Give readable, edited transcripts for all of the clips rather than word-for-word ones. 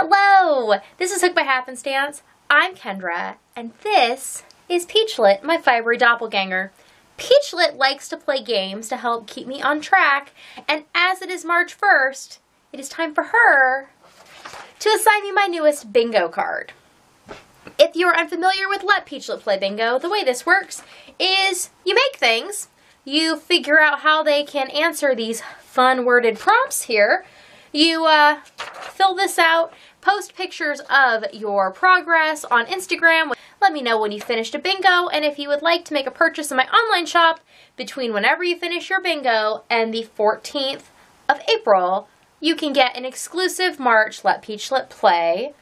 Hello! This is Hooked by Happenstance. I'm Kendra, and this is Peachlet, my fibery doppelganger. Peachlet likes to play games to help keep me on track, and as it is March 1st, it is time for her to assign me my newest bingo card. If you are unfamiliar with Let Peachlet Play Bingo, the way this works is you make things, you figure out how they can answer these fun worded prompts here, you fill this out, post pictures of your progress on Instagram. Let me know when you finished a bingo, and if you would like to make a purchase in my online shop between whenever you finish your bingo and the 14th of April, you can get an exclusive March Let Peachlet Play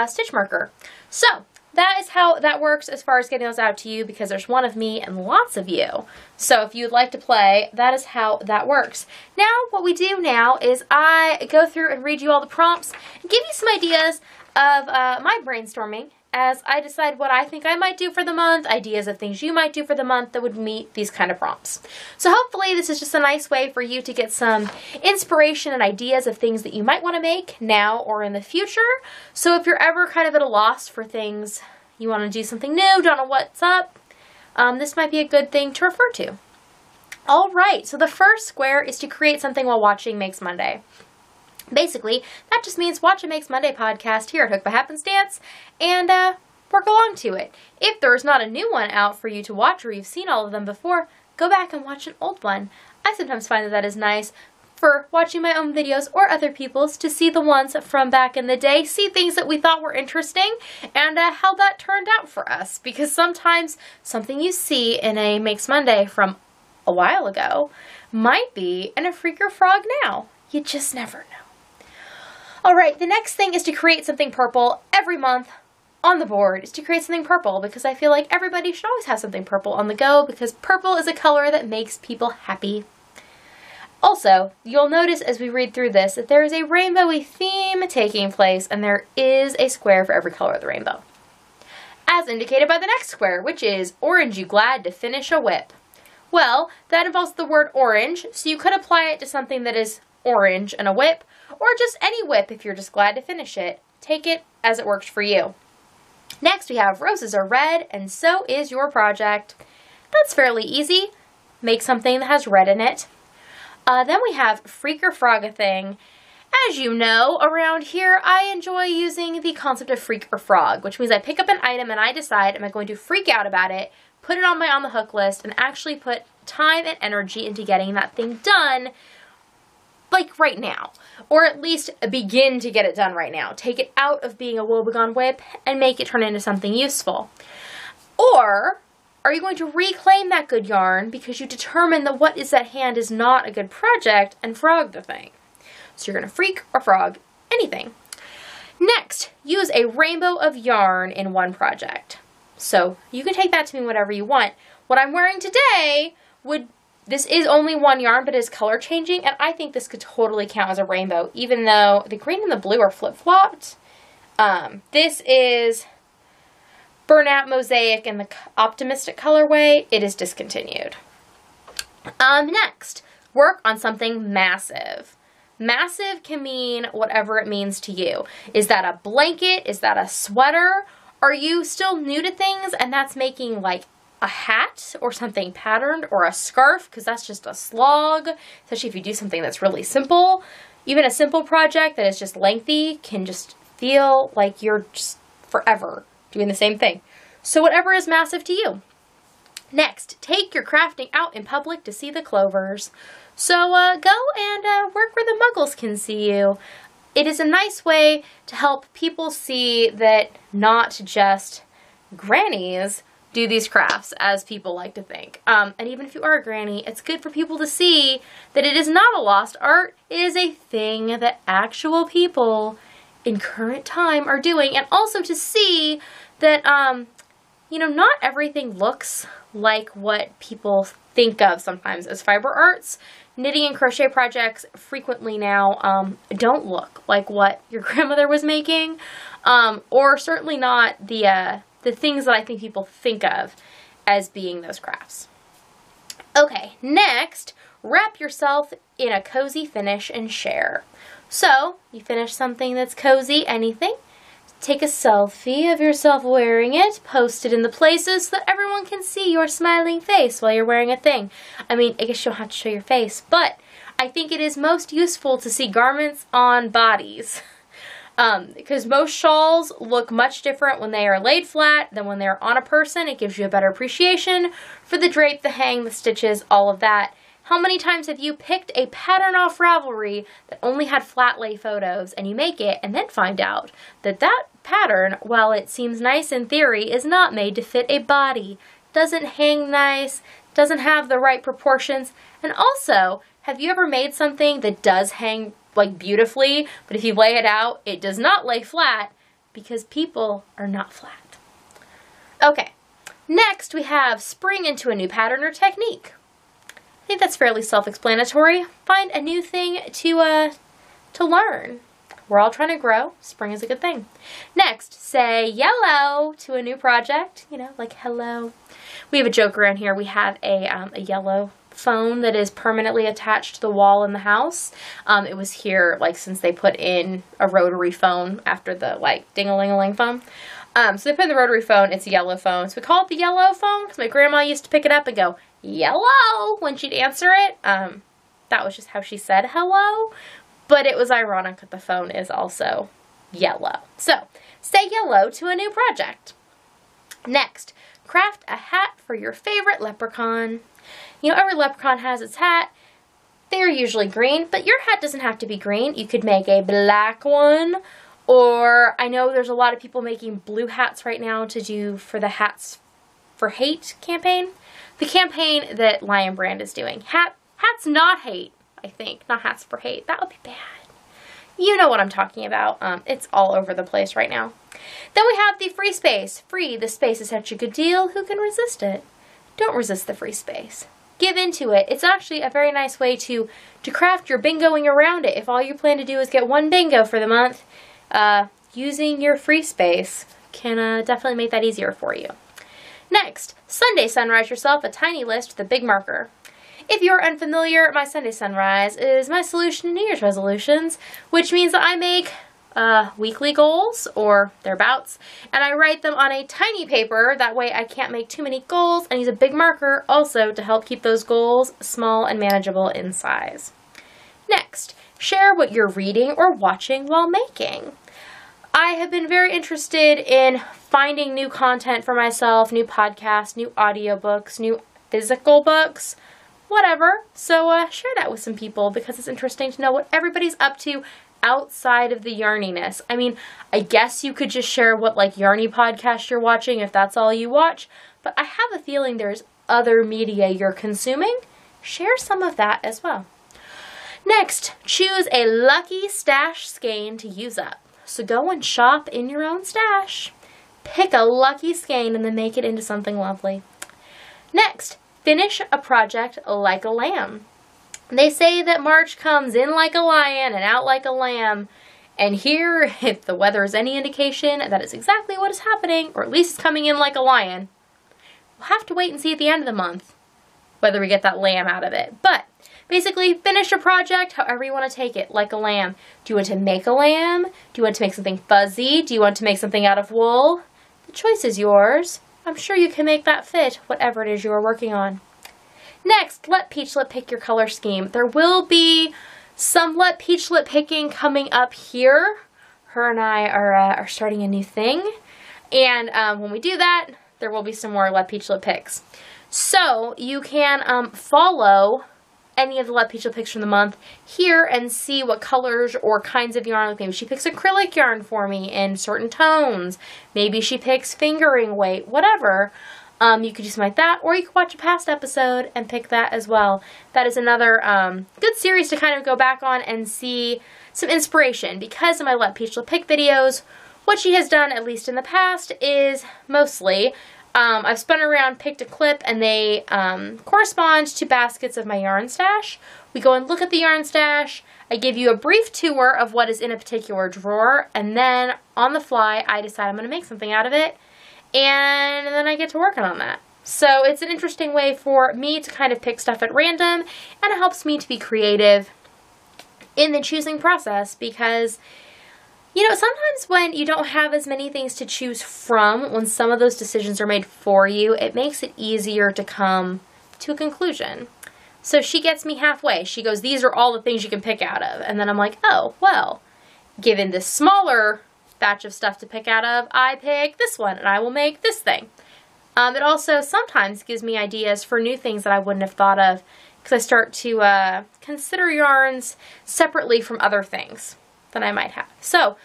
stitch marker. So that is how that works as far as getting those out to you, because there's one of me and lots of you. So if you'd like to play, that is how that works. Now, what we do now is I go through and read you all the prompts and give you some ideas of my brainstorming as I decide what I think I might do for the month, ideas of things you might do for the month that would meet these kind of prompts. So hopefully this is just a nice way for you to get some inspiration and ideas of things that you might want to make now or in the future. So if you're ever kind of at a loss for things, you want to do something new, don't know what's up, this might be a good thing to refer to. All right, so the first square is to create something while watching Makes Monday. Basically, that just means watch a Makes Monday podcast here at Hooked by Happenstance and work along to it. If there's not a new one out for you to watch or you've seen all of them before, go back and watch an old one. I sometimes find that that is nice for watching my own videos or other people's to see the ones from back in the day, see things that we thought were interesting, and how that turned out for us. Because sometimes something you see in a Makes Monday from a while ago might be in a Freak or Frog now. You just never know. Alright, the next thing is to create something purple every month on the board, is to create something purple, because I feel like everybody should always have something purple on the go, because purple is a color that makes people happy. Also, you'll notice as we read through this that there is a rainbowy theme taking place, and there is a square for every color of the rainbow. As indicated by the next square, which is, orange you glad to finish a whip. Well, that involves the word orange, so you could apply it to something that is orange and a whip, or just any whip if you're just glad to finish it. Take it as it works for you. Next we have roses are red and so is your project. That's fairly easy. Make something that has red in it. Then we have Freak or Frog a thing. As you know, around here I enjoy using the concept of Freak or Frog, which means I pick up an item and I decide, am I going to freak out about it, put it on my on the hook list, and actually put time and energy into getting that thing done, like right now, or at least begin to get it done right now. Take it out of being a woebegone whip and make it turn into something useful. Or are you going to reclaim that good yarn because you determine that what is at hand is not a good project and frog the thing? So you're going to freak or frog anything. Next, use a rainbow of yarn in one project. So you can take that to mean whatever you want. What I'm wearing today this is only one yarn, but it is color changing, and I think this could totally count as a rainbow, even though the green and the blue are flip-flopped. This is Burnout Mosaic in the Optimistic colorway. It is discontinued. Next, work on something massive. Massive can mean whatever it means to you. Is that a blanket? Is that a sweater? Are you still new to things and that's making like a hat or something patterned, or a scarf, because that's just a slog, especially if you do something that's really simple. Even a simple project that is just lengthy can just feel like you're just forever doing the same thing. So whatever is massive to you. Next, take your crafting out in public to see the clovers. So go and work where the muggles can see you. It is a nice way to help people see that not just grannies do these crafts, as people like to think. And even if you are a granny, it's good for people to see that it is not a lost art. It is a thing that actual people in current time are doing. And also to see that, you know, not everything looks like what people think of sometimes as fiber arts. Knitting and crochet projects frequently now don't look like what your grandmother was making, or certainly not the things that I think people think of as being those crafts. Okay, next, wrap yourself in a cozy finish and share. So, you finish something that's cozy, anything. Take a selfie of yourself wearing it, post it in the places so that everyone can see your smiling face while you're wearing a thing. I mean, I guess you don't have to show your face, but I think it is most useful to see garments on bodies. Because most shawls look much different when they are laid flat than when they're on a person. It gives you a better appreciation for the drape, the hang, the stitches, all of that. How many times have you picked a pattern off Ravelry that only had flat lay photos and you make it and then find out that that pattern, while it seems nice in theory, is not made to fit a body, doesn't hang nice, doesn't have the right proportions. And also, have you ever made something that does hang like beautifully, but if you lay it out, it does not lay flat because people are not flat? Okay, next we have spring into a new pattern or technique. I think that's fairly self-explanatory. Find a new thing to learn. We're all trying to grow. Spring is a good thing. Next, say yellow to a new project. You know, like hello. We have a joke around here. We have a yellow phone that is permanently attached to the wall in the house. It was here like since they put in a rotary phone after the like ding-a-ling-a-ling phone. So they put in the rotary phone. It's a yellow phone. So we call it the yellow phone because my grandma used to pick it up and go, yellow, when she'd answer it. That was just how she said hello. But it was ironic that the phone is also yellow. So, say yellow to a new project. Next, craft a hat for your favorite leprechaun. You know, every leprechaun has its hat. They're usually green, but your hat doesn't have to be green. You could make a black one. Or, I know there's a lot of people making blue hats right now to do for the Hats for Hate campaign. The campaign that Lion Brand is doing. Hats not hate, I think. Not hats for hate. That would be bad. You know what I'm talking about. It's all over the place right now. Then we have the free space. Free, the space is such a good deal. Who can resist it? Don't resist the free space. Give into it. It's actually a very nice way to craft your bingoing around it. If all you plan to do is get one bingo for the month, using your free space can definitely make that easier for you. Next, Sunday sunrise yourself a tiny list with a big marker. If you're unfamiliar, my Sunday sunrise is my solution to New Year's resolutions, which means that I make weekly goals, or thereabouts, and I write them on a tiny paper. That way I can't make too many goals, and use a big marker also to help keep those goals small and manageable in size. Next, share what you're reading or watching while making. I have been very interested in finding new content for myself, new podcasts, new audiobooks, new physical books, whatever. So share that with some people because it's interesting to know what everybody's up to outside of the yarniness. I mean, I guess you could just share what like yarny podcast you're watching if that's all you watch, but I have a feeling there's other media you're consuming. Share some of that as well. Next, choose a lucky stash skein to use up. So go and shop in your own stash. Pick a lucky skein and then make it into something lovely. Next, finish a project like a lamb. They say that March comes in like a lion and out like a lamb. And here, if the weather is any indication, that is exactly what is happening, or at least it's coming in like a lion. We'll have to wait and see at the end of the month whether we get that lamb out of it. But basically, finish a project however you want to take it, like a lamb. Do you want to make a lamb? Do you want to make something fuzzy? Do you want to make something out of wool? The choice is yours. I'm sure you can make that fit whatever it is you are working on. Next, let Peachlet pick your color scheme. There will be some Let Peachlet picking coming up here. Her and I are starting a new thing. And when we do that, there will be some more Let Peachlet picks. So you can follow any of the Let Peachlet picks from the month here and see what colors or kinds of yarn. Like maybe she picks acrylic yarn for me in certain tones. Maybe she picks fingering weight, whatever. You could do something like that, or you could watch a past episode and pick that as well. That is another good series to kind of go back on and see some inspiration. Because of my Let Peachlet pick videos, what she has done, at least in the past, is mostly I've spun around, picked a clip, and they correspond to baskets of my yarn stash. We go and look at the yarn stash. I give you a brief tour of what is in a particular drawer, and then on the fly, I decide I'm going to make something out of it, and then I get to working on that. So it's an interesting way for me to kind of pick stuff at random, and it helps me to be creative in the choosing process, because you know, sometimes when you don't have as many things to choose from, when some of those decisions are made for you, it makes it easier to come to a conclusion. So she gets me halfway. She goes, these are all the things you can pick out of. And then I'm like, oh, well, given this smaller batch of stuff to pick out of, I pick this one and I will make this thing. It also sometimes gives me ideas for new things that I wouldn't have thought of, because I start to consider yarns separately from other things that I might have. So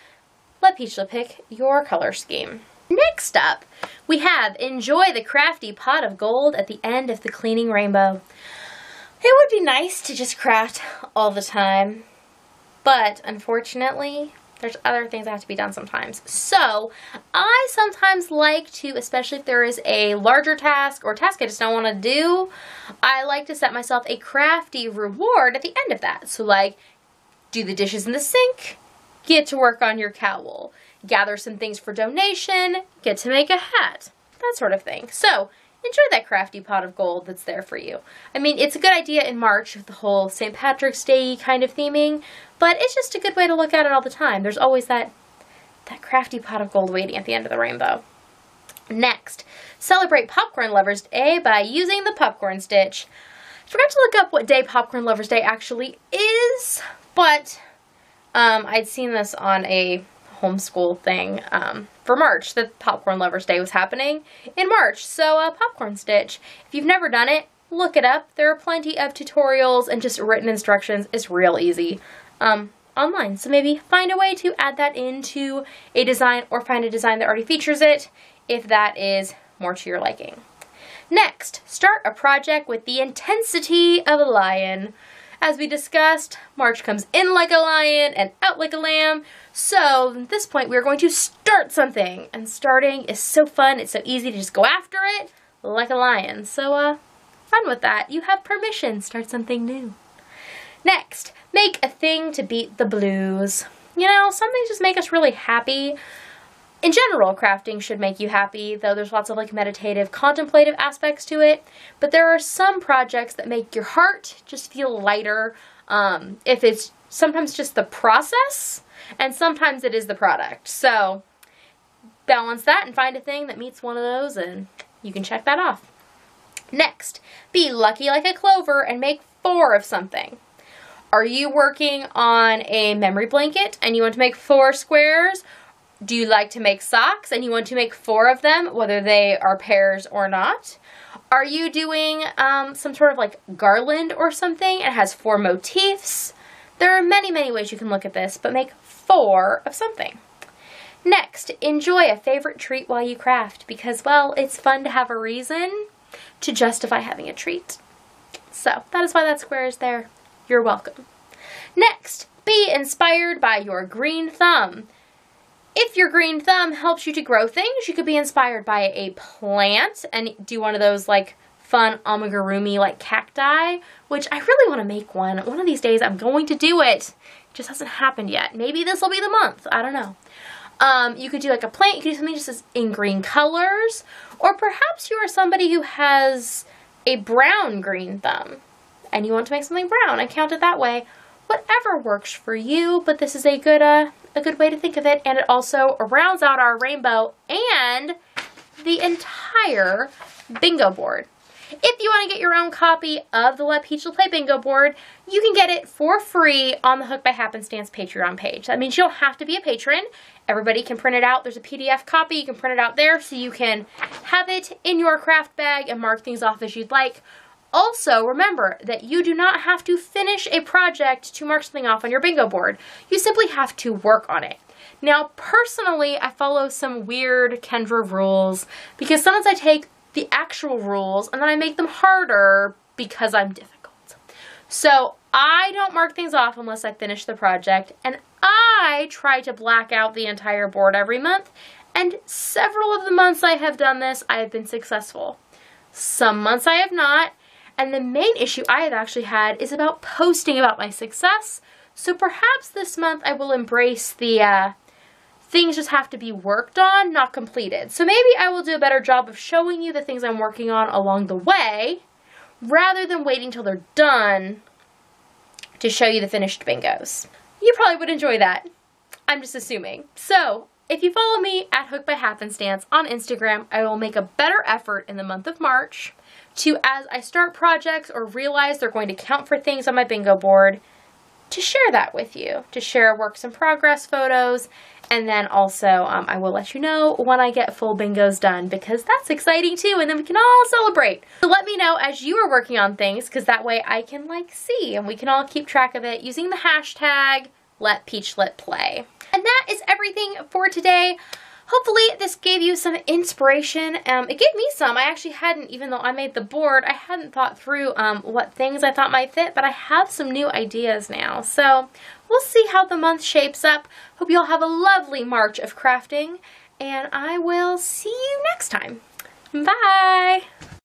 let Peachlet pick your color scheme. Next up, we have enjoy the crafty pot of gold at the end of the cleaning rainbow. It would be nice to just craft all the time, but unfortunately, there's other things that have to be done sometimes. So I sometimes like to, especially if there is a larger task or task I just don't want to do, I like to set myself a crafty reward at the end of that. So like, do the dishes in the sink, get to work on your cowl, gather some things for donation, get to make a hat, that sort of thing. So enjoy that crafty pot of gold that's there for you. I mean, it's a good idea in March with the whole St. Patrick's Day kind of theming, but it's just a good way to look at it all the time. There's always that crafty pot of gold waiting at the end of the rainbow. Next, celebrate Popcorn Lovers Day by using the popcorn stitch. I forgot to look up what day Popcorn Lovers Day actually is, but I'd seen this on a homeschool thing for March, that Popcorn Lovers Day was happening in March. So popcorn stitch. If you've never done it, look it up. There are plenty of tutorials and just written instructions. It's real easy online. So maybe find a way to add that into a design, or find a design that already features it if that is more to your liking. Next, start a project with the intensity of a lion. As we discussed, March comes in like a lion and out like a lamb. So at this point, we're going to start something. And starting is so fun. It's so easy to just go after it like a lion. So fun with that. You have permission. Start something new. Next, make a thing to beat the blues. You know, some things just make us really happy. In general, crafting should make you happy, though there's lots of like meditative, contemplative aspects to it. But there are some projects that make your heart just feel lighter. If it's sometimes just the process, and sometimes it is the product. So balance that and find a thing that meets one of those, and you can check that off. Next, be lucky like a clover and make 4 of something. Are you working on a memory blanket and you want to make 4 squares? Do you like to make socks and you want to make 4 of them, whether they are pairs or not? Are you doing some sort of like garland or something? It has 4 motifs. There are many, many ways you can look at this, but make 4 of something. Next, enjoy a favorite treat while you craft, because, well, it's fun to have a reason to justify having a treat. So that is why that square is there. You're welcome. Next, be inspired by your green thumb. If your green thumb helps you to grow things, you could be inspired by a plant and do one of those like fun amigurumi like cacti, which I really want to make one. One of these days I'm going to do it. It just hasn't happened yet. Maybe this will be the month. I don't know. You could do like a plant. You could do something just in green colors. Or perhaps you are somebody who has a brown green thumb and you want to make something brown and count it that way. Whatever works for you, but this is a good way to think of it, and it also rounds out our rainbow and the entire bingo board. If you want to get your own copy of the Let Peachlet Play bingo board, you can get it for free on the Hooked by Happenstance Patreon page. That means you don't have to be a patron. Everybody can print it out. There's a PDF copy. You can print it out there so you can have it in your craft bag and mark things off as you'd like. Also, remember that you do not have to finish a project to mark something off on your bingo board. You simply have to work on it. Now, personally, I follow some weird Kendra rules because sometimes I take the actual rules and then I make them harder because I'm difficult. So I don't mark things off unless I finish the project, and I try to black out the entire board every month, and several of the months I have done this, I have been successful. Some months I have not. And the main issue I have actually had is about posting about my success. So perhaps this month I will embrace the things just have to be worked on, not completed. So maybe I will do a better job of showing you the things I'm working on along the way, rather than waiting till they're done to show you the finished bingos. You probably would enjoy that. I'm just assuming. So, if you follow me at HookedByHappenstance on Instagram, I will make a better effort in the month of March to, as I start projects or realize they're going to count for things on my bingo board, to share that with you, to share works in progress photos, and then also I will let you know when I get full bingos done, because that's exciting too, and then we can all celebrate. So let me know as you are working on things, because that way I can see, and we can all keep track of it using the hashtag #LetPeachletPlay. And that is everything for today. Hopefully this gave you some inspiration. It gave me some. I actually hadn't, even though I made the board, I hadn't thought through what things I thought might fit, but I have some new ideas now. So we'll see how the month shapes up. Hope you all have a lovely March of crafting, and I will see you next time. Bye!